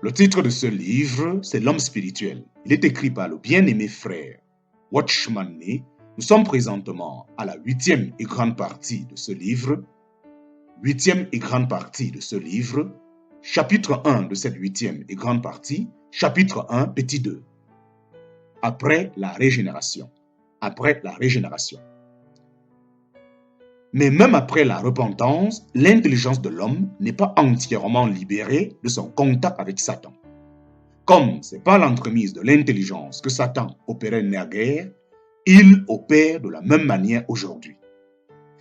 Le titre de ce livre, c'est L'homme spirituel. Il est écrit par le bien-aimé frère Watchman Nee. Nous sommes présentement à la 8e et grande partie de ce livre. 8e et grande partie de ce livre. Chapitre 1 de cette 8e et grande partie. Chapitre 1, petit 2. Après la régénération. Après la régénération. Mais même après la repentance, l'intelligence de l'homme n'est pas entièrement libérée de son contact avec Satan. Comme c'est par l'entremise de l'intelligence que Satan opérait naguère, il opère de la même manière aujourd'hui.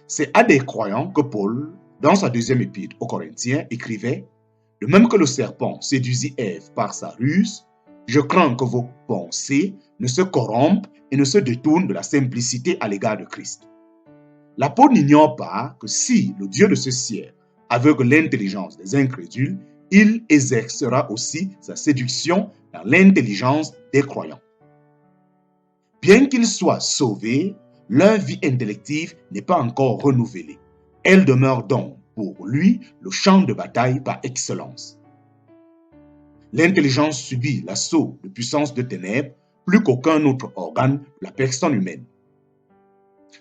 C'est à des croyants que Paul, dans sa deuxième épître aux Corinthiens, écrivait « De même que le serpent séduisit Ève par sa ruse, je crains que vos pensées ne se corrompent et ne se détournent de la simplicité à l'égard de Christ. » L'apôtre n'ignore pas que si le Dieu de ce siècle aveugle l'intelligence des incrédules, il exercera aussi sa séduction dans l'intelligence des croyants. Bien qu'ils soient sauvés, leur vie intellective n'est pas encore renouvelée. Elle demeure donc pour lui le champ de bataille par excellence. L'intelligence subit l'assaut de puissances de ténèbres plus qu'aucun autre organe de la personne humaine.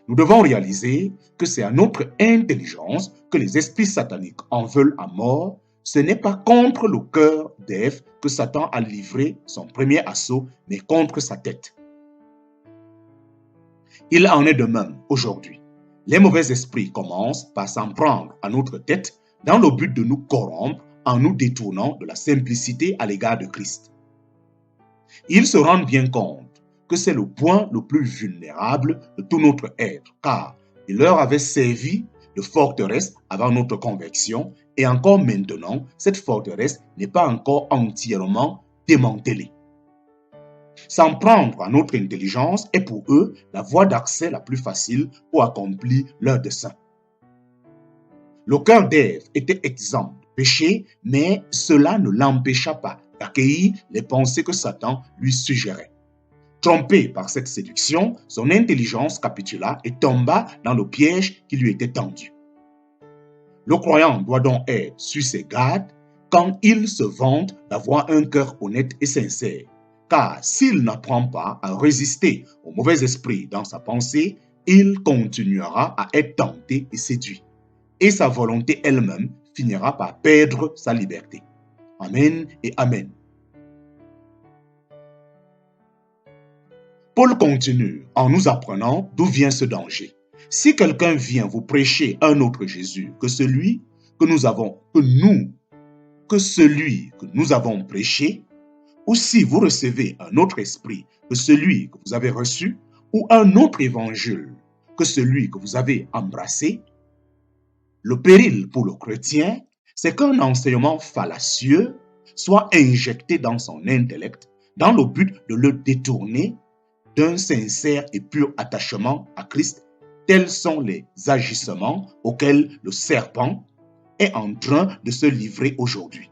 Nous devons réaliser que c'est à notre intelligence que les esprits sataniques en veulent à mort. Ce n'est pas contre le cœur d'Ève que Satan a livré son premier assaut, mais contre sa tête. Il en est de même aujourd'hui. Les mauvais esprits commencent par s'en prendre à notre tête dans le but de nous corrompre en nous détournant de la simplicité à l'égard de Christ. Ils se rendent bien compte que c'est le point le plus vulnérable de tout notre être, car il leur avait servi de forteresse avant notre conversion, et encore maintenant, cette forteresse n'est pas encore entièrement démantelée. S'en prendre à notre intelligence est pour eux la voie d'accès la plus facile pour accomplir leur dessein. Le cœur d'Ève était exempt de péché, mais cela ne l'empêcha pas d'accueillir les pensées que Satan lui suggérait. Trompé par cette séduction, son intelligence capitula et tomba dans le piège qui lui était tendu. Le croyant doit donc être sur ses gardes quand il se vante d'avoir un cœur honnête et sincère, car s'il n'apprend pas à résister au mauvais esprit dans sa pensée, il continuera à être tenté et séduit, et sa volonté elle-même finira par perdre sa liberté. Amen et Amen. Paul continue en nous apprenant d'où vient ce danger. Si quelqu'un vient vous prêcher un autre Jésus que celui que nous avons prêché, ou si vous recevez un autre esprit que celui que vous avez reçu, ou un autre évangile que celui que vous avez embrassé, le péril pour le chrétien, c'est qu'un enseignement fallacieux soit injecté dans son intellect dans le but de le détourner d'un sincère et pur attachement à Christ, tels sont les agissements auxquels le serpent est en train de se livrer aujourd'hui.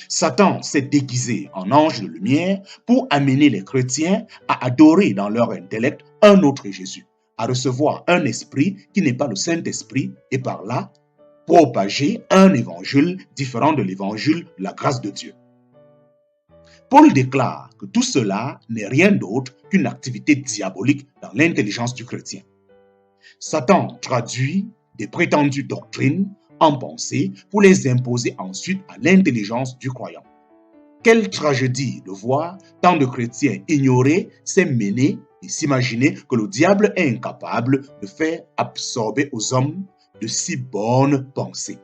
Satan s'est déguisé en ange de lumière pour amener les chrétiens à adorer dans leur intellect un autre Jésus, à recevoir un esprit qui n'est pas le Saint-Esprit et par là, propager un évangile différent de l'évangile de la grâce de Dieu. Paul déclare que tout cela n'est rien d'autre qu'une activité diabolique dans l'intelligence du chrétien. Satan traduit des prétendues doctrines en pensée pour les imposer ensuite à l'intelligence du croyant. Quelle tragédie de voir tant de chrétiens ignorer ces menées et s'imaginer que le diable est incapable de faire absorber aux hommes de si bonnes pensées.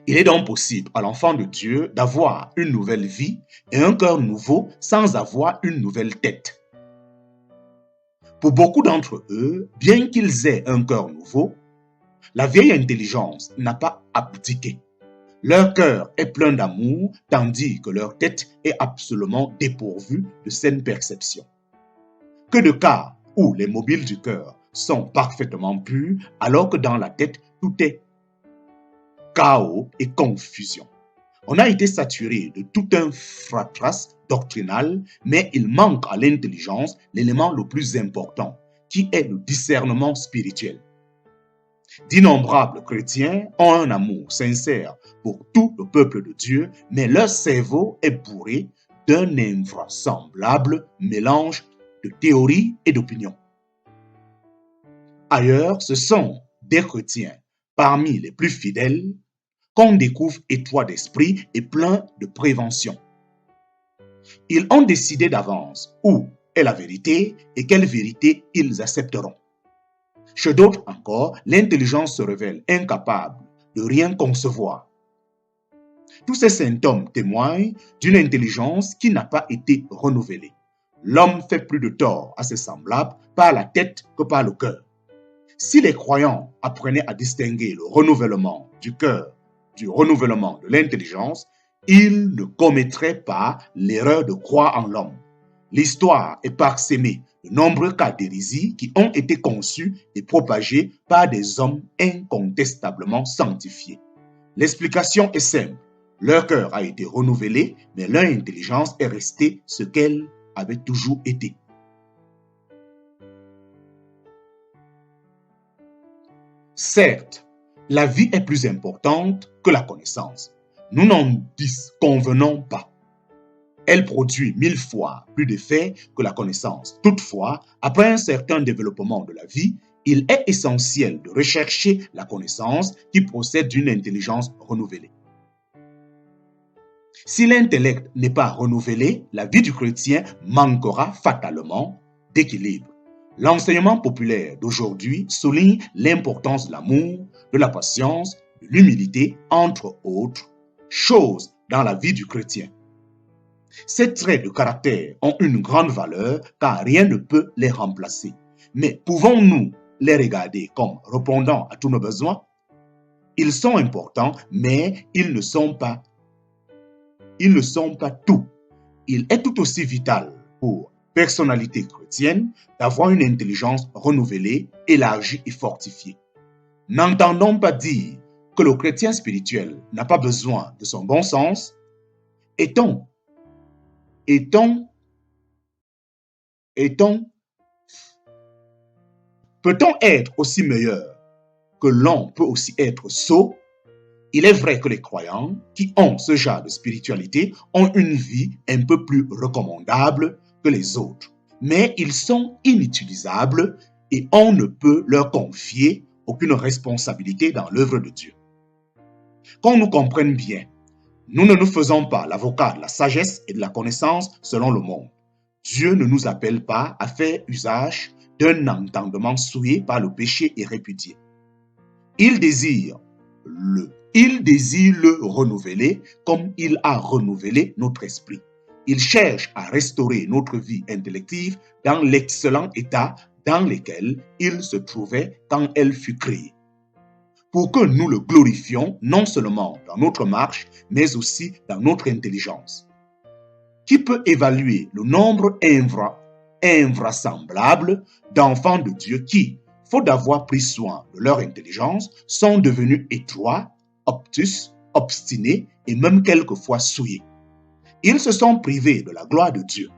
Il est donc possible à l'enfant de Dieu d'avoir une nouvelle vie et un cœur nouveau sans avoir une nouvelle tête. Pour beaucoup d'entre eux, bien qu'ils aient un cœur nouveau, la vieille intelligence n'a pas abdiqué. Leur cœur est plein d'amour, tandis que leur tête est absolument dépourvue de saine perception. Que de cas où les mobiles du cœur sont parfaitement purs, alors que dans la tête, tout est chaos et confusion. On a été saturé de tout un fratras doctrinal, mais il manque à l'intelligence l'élément le plus important, qui est le discernement spirituel. D'innombrables chrétiens ont un amour sincère pour tout le peuple de Dieu, mais leur cerveau est bourré d'un invraisemblable mélange de théories et d'opinions. Ailleurs, ce sont des chrétiens parmi les plus fidèles qu'on découvre étroits d'esprit et pleins de prévention. Ils ont décidé d'avance où est la vérité et quelle vérité ils accepteront. Chez d'autres encore, l'intelligence se révèle incapable de rien concevoir. Tous ces symptômes témoignent d'une intelligence qui n'a pas été renouvelée. L'homme fait plus de tort à ses semblables par la tête que par le cœur. Si les croyants apprenaient à distinguer le renouvellement du cœur du renouvellement de l'intelligence, ils ne commettraient pas l'erreur de croire en l'homme. L'histoire est parsemée de nombreux cas d'hérésie qui ont été conçus et propagés par des hommes incontestablement sanctifiés. L'explication est simple. Leur cœur a été renouvelé, mais leur intelligence est restée ce qu'elle avait toujours été. Certes, la vie est plus importante que la connaissance. Nous n'en disconvenons pas. Elle produit 1000 fois plus d'effets que la connaissance. Toutefois, après un certain développement de la vie, il est essentiel de rechercher la connaissance qui procède d'une intelligence renouvelée. Si l'intellect n'est pas renouvelé, la vie du chrétien manquera fatalement d'équilibre. L'enseignement populaire d'aujourd'hui souligne l'importance de l'amour, de la patience, de l'humilité, entre autres choses dans la vie du chrétien. Ces traits de caractère ont une grande valeur car rien ne peut les remplacer. Mais pouvons-nous les regarder comme répondant à tous nos besoins? Ils sont importants, mais ils ne sont pas tout. Il est tout aussi vital pour personnalité chrétienne d'avoir une intelligence renouvelée, élargie et fortifiée. N'entendons pas dire que le chrétien spirituel n'a pas besoin de son bon sens. Peut-on être aussi meilleur que l'on peut aussi être sot? Il est vrai que les croyants qui ont ce genre de spiritualité ont une vie un peu plus recommandable que les autres, mais ils sont inutilisables et on ne peut leur confier aucune responsabilité dans l'œuvre de Dieu. Qu'on nous comprenne bien, nous ne nous faisons pas l'avocat de la sagesse et de la connaissance selon le monde. Dieu ne nous appelle pas à faire usage d'un entendement souillé par le péché et répudié. Il désire le renouveler comme il a renouvelé notre esprit. Il cherche à restaurer notre vie intellective dans l'excellent état dans lequel il se trouvait quand elle fut créée, pour que nous le glorifions non seulement dans notre marche, mais aussi dans notre intelligence. Qui peut évaluer le nombre invraisemblable d'enfants de Dieu qui, faute d'avoir pris soin de leur intelligence, sont devenus étroits, obtus, obstinés et même quelquefois souillés. Ils se sont privés de la gloire de Dieu.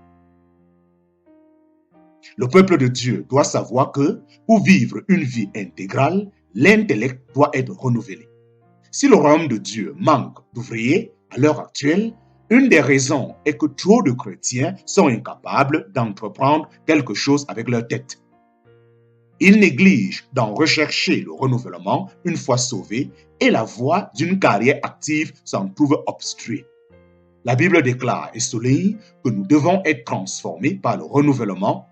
Le peuple de Dieu doit savoir que, pour vivre une vie intégrale, l'intellect doit être renouvelé. Si le royaume de Dieu manque d'ouvriers à l'heure actuelle, une des raisons est que trop de chrétiens sont incapables d'entreprendre quelque chose avec leur tête. Ils négligent d'en rechercher le renouvellement une fois sauvés et la voie d'une carrière active s'en trouve obstruée. La Bible déclare et souligne que nous devons être transformés par le renouvellement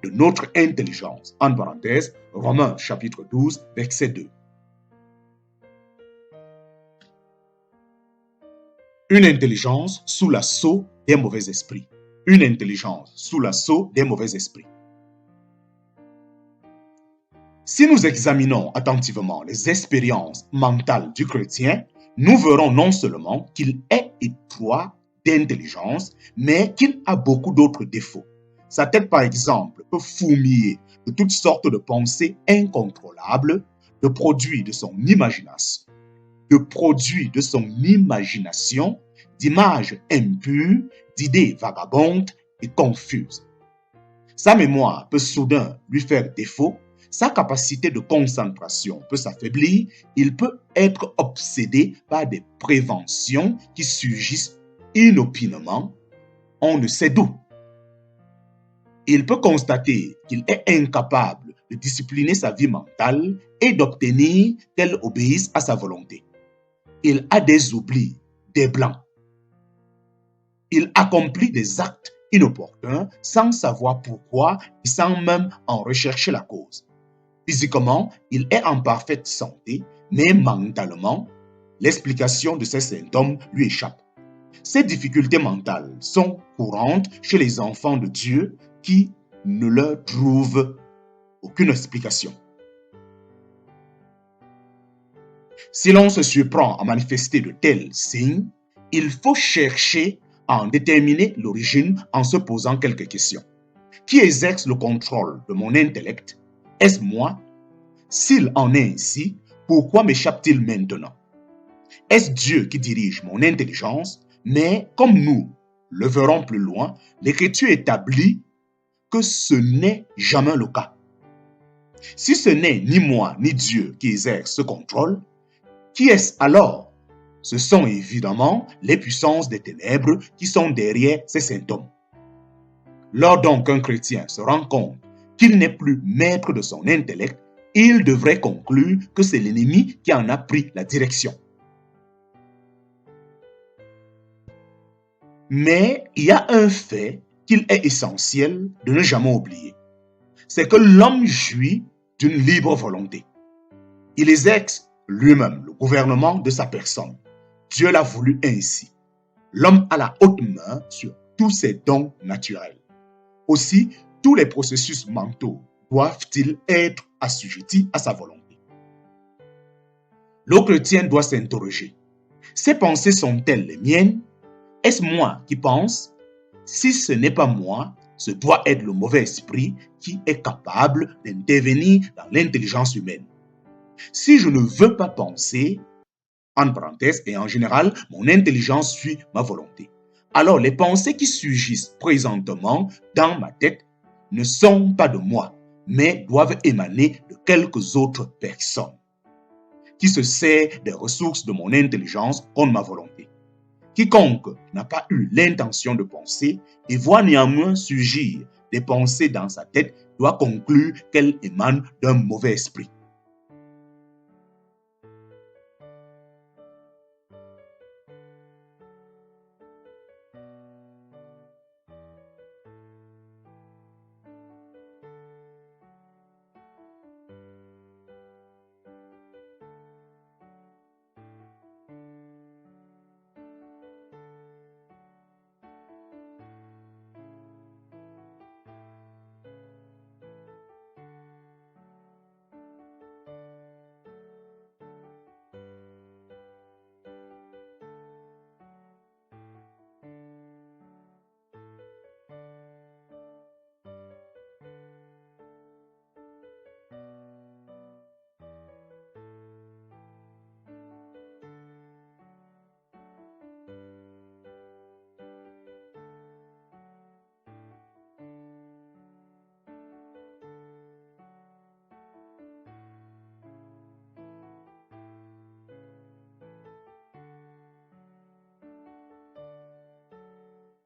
de notre intelligence. En parenthèse, Romains chapitre 12, verset 2. Une intelligence sous l'assaut des mauvais esprits. Une intelligence sous l'assaut des mauvais esprits. Si nous examinons attentivement les expériences mentales du chrétien, nous verrons non seulement qu'il est étroit d'intelligence, mais qu'il a beaucoup d'autres défauts. Sa tête, par exemple, peut fourmiller de toutes sortes de pensées incontrôlables, de produits de son imagination, d'images impures, d'idées vagabondes et confuses. Sa mémoire peut soudain lui faire défaut, sa capacité de concentration peut s'affaiblir, il peut être obsédé par des préventions qui surgissent inopinément, on ne sait d'où. Il peut constater qu'il est incapable de discipliner sa vie mentale et d'obtenir qu'elle obéisse à sa volonté. Il a des oublis, des blancs. Il accomplit des actes inopportuns sans savoir pourquoi et sans même en rechercher la cause. Physiquement, il est en parfaite santé, mais mentalement, l'explication de ces symptômes lui échappe. Ces difficultés mentales sont courantes chez les enfants de Dieu qui ne leur trouvent aucune explication. Si l'on se surprend à manifester de tels signes, il faut chercher à en déterminer l'origine en se posant quelques questions. Qui exerce le contrôle de mon intellect? Est-ce moi? S'il en est ainsi, pourquoi m'échappe-t-il maintenant? Est-ce Dieu qui dirige mon intelligence? Mais comme nous le verrons plus loin, l'Écriture établit que ce n'est jamais le cas. Si ce n'est ni moi ni Dieu qui exerce ce contrôle, qui est-ce alors? Ce sont évidemment les puissances des ténèbres qui sont derrière ces symptômes. Lors donc qu'un chrétien se rend compte qu'il n'est plus maître de son intellect, il devrait conclure que c'est l'ennemi qui en a pris la direction. Mais il y a un fait qu'il est essentiel de ne jamais oublier. C'est que l'homme jouit d'une libre volonté. Il exerce lui-même le gouvernement de sa personne. Dieu l'a voulu ainsi. L'homme a la haute main sur tous ses dons naturels. Aussi, tous les processus mentaux doivent-ils être assujettis à sa volonté. Le chrétien doit s'interroger. Ces pensées sont-elles les miennes? Est-ce moi qui pense? Si ce n'est pas moi, ce doit être le mauvais esprit qui est capable d'intervenir dans l'intelligence humaine. Si je ne veux pas penser, en parenthèse et en général, mon intelligence suit ma volonté. Alors les pensées qui surgissent présentement dans ma tête ne sont pas de moi, mais doivent émaner de quelques autres personnes qui se servent des ressources de mon intelligence contre ma volonté. Quiconque n'a pas eu l'intention de penser et voit néanmoins surgir des pensées dans sa tête doit conclure qu'elles émanent d'un mauvais esprit.